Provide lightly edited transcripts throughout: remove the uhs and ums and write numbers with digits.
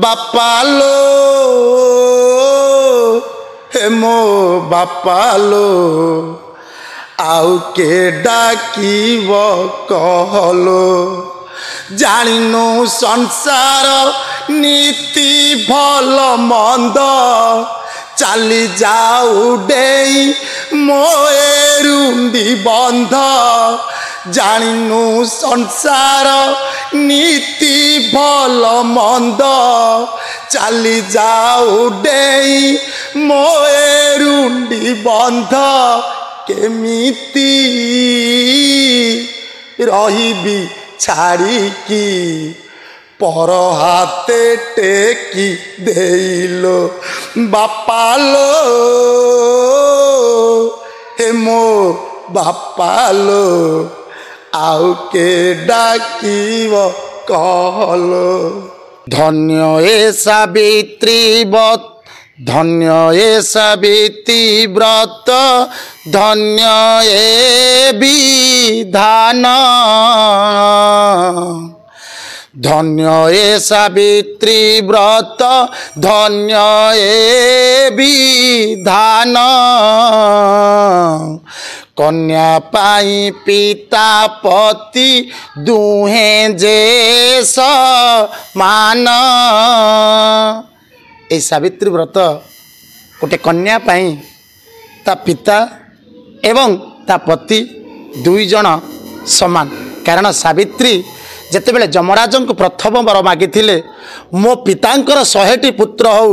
बापालो हे मो बापालो आउ के डाकिब कहलो जानिनु संसार नीति भल मंद चाली जाऊ डेई मोएरुंडी बंध जानिनु संसार नीति भल मंद चाली जाऊ डेई मोएरुंडी बंध केमिति रहिबी छाड़िकी पर हाथे टेकी देलो बापालो हे मो बापालो आउ के डाकिब कहलो धन्य ए सावित्री व्रत धन्य ए सावित्री व्रत धन्य ए विधान धन्य ए सावित्री व्रत धन्य ए विधान कन्या पाई पिता पति दुहे जे समान ए सावित्री व्रत गोटे कन्या पाई ता पिता एवं ता पति दुई जन समान कारण सावित्री जेतेबेले जमराजन को प्रथम वर मागिथिले मो पितांकर 100टी पुत्र हो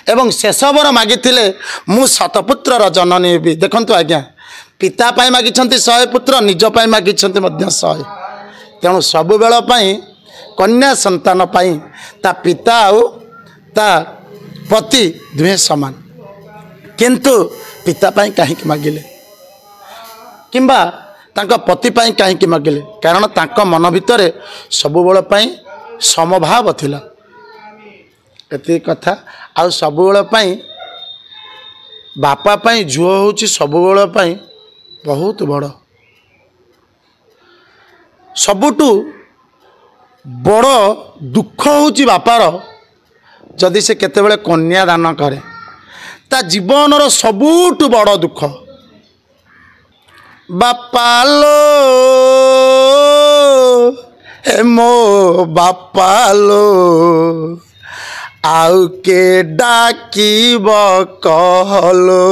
एवं शेष वर मागिथिले मु शतपुत्रर जननी हेबी देखंतु आज्ञा पिता पाई मागिछंती 100 पुत्र निज पाई मागिछंती मध्य 100 तेणु सबु बेल पाई कन्या संतान पाई ता पिता आउ ता पति दुहे समान किंतु पिता पाई काहे मागिले किंबा तांका पति पाई काहे मागिले कारण तांका मन भितरे सबुबेल पाई समभाव थिला एति कथा आ सबुबेल पाई बापा पाई झुओ होची सबुबेल पाई बहुत बड़ सबुटू बड़ दुख होची बापार जदि से केतेबेले कन्या दान करे ता जीवन रो सबुटू बड़ दुख बापालो हे मो बापालो आउ के डाकिब कहलो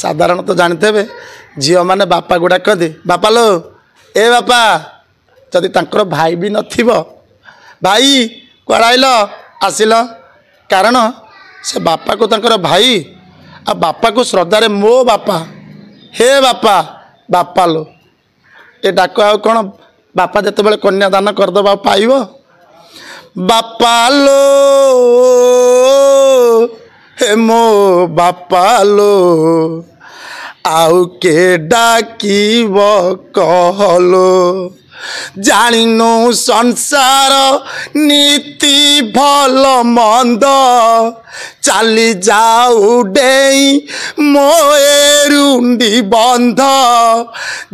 साधारण तो जानते बे झील माने बापा गुड़ा कहते बापालो ए बापा जदि तांकर भाई भी नथिबो भाई कुआड़ आइल आसिल कारण से बापा को तांकर भाई आ बापा को श्रद्धारे मो बापा हे बापा बापालो ए डाक आ कौन बापा जिते बड़े कन्या दान करदे पाइब बापालो हे मो बापालो आउ के डाकिब कहलो जानिनु संसार नीति भल मंद चाली जाऊ डेई मोएरुंडी बंध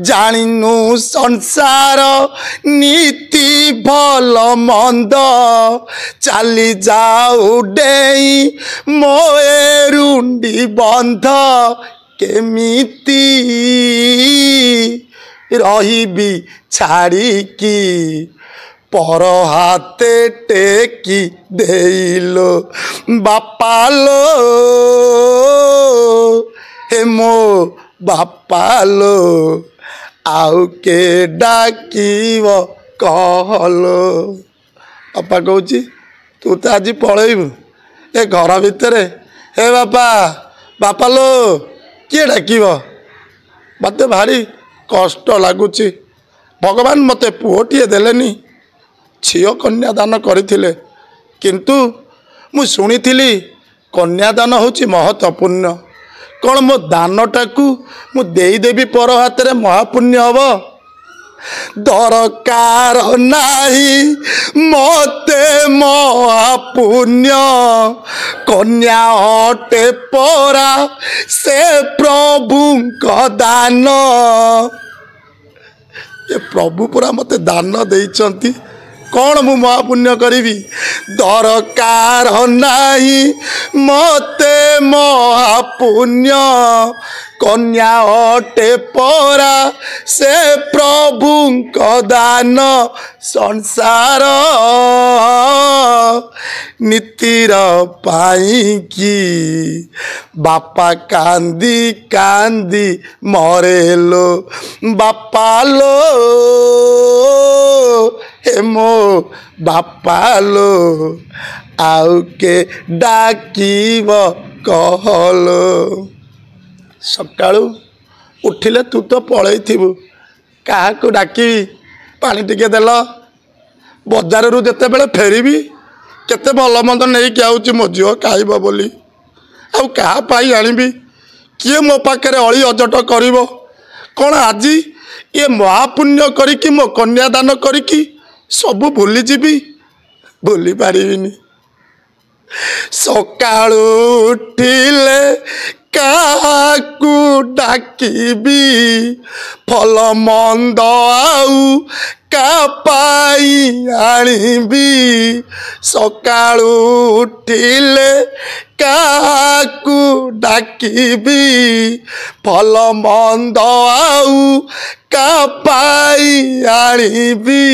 जानिनु संसार नीति भल मंद चाली जाऊ डेई मोएरुंडी बंध केमिति रहिबी छाड़िकी पर हाथे टेकी देलो बापालो हे मो बापालो आउ के डाकिब कहलो बापा कहूँ तू तो आज पलैबू ए घर भितर हे बापा बापालो किए डाकिब मत भारी कष्ट लगुच भगवान मते पुओटीए देलेनी झील कन्यादान करथिले किंतु मु शुणिथिली कन्यादान होची महत्वपूर्ण कौन मो दानटा को मु देदेवी पर हाथ में महापुण्य हम दरकार नाही मते महापुण्य कन्या हटे परा से प्रभु का दान ये प्रभु पूरा मते दान देइचंती कौन मु महापुण्य करी दरकार नाही मते महापुण्य कन्या अटे परा से प्रभु दान संसार नीतिर पाई की बापा कांदी कांदी मरेलो बापा लो हे मो बापा लो आउ के डाकीब कहलो सकाळू उठिले तू तो पलई थिबु क्या डाकी पानी टिके देल बजार रू जिते बेले फेरबी केते भल मंद नहीं कि आउची मो झील खाइब बोली आउ क्या आनिबी किए मो पाखे अली अजट कर कौन आज ये महापुण्य करी मो कन्यादान करी सबू भूली जीवी भूली पारिनी सकाळू उठिले काकू डाकिबी फल मंद आउ कापाई आनिबी सकाळू उठिले काकू डाकिबी फल मंद आउ कापाई आनिबी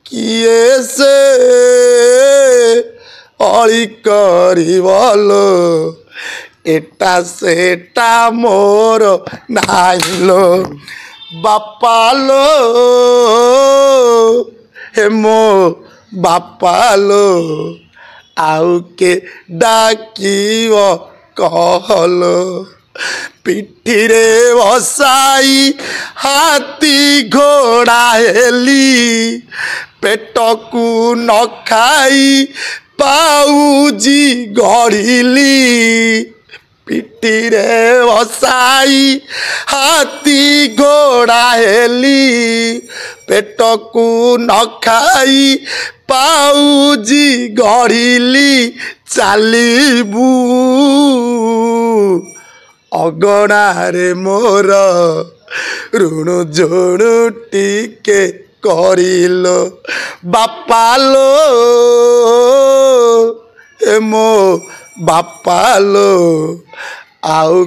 किए से अली करिवलो एटा सेटा मोर नाइलो बापा लो हे मो बापा लो आउ के डाकीव कहलो पिठी रे बसाई हाथी घोड़ा हेली पेट को न खाई पाऊजी गढ़िली पिठी रे बसाई हाथी घोड़ा हेली पेट को न खाई पाऊजी गढ़िली चालीबू अगणा रे मोर ऋण जोड़ टिके करिलो बापा लो ए मो बापा लो आउ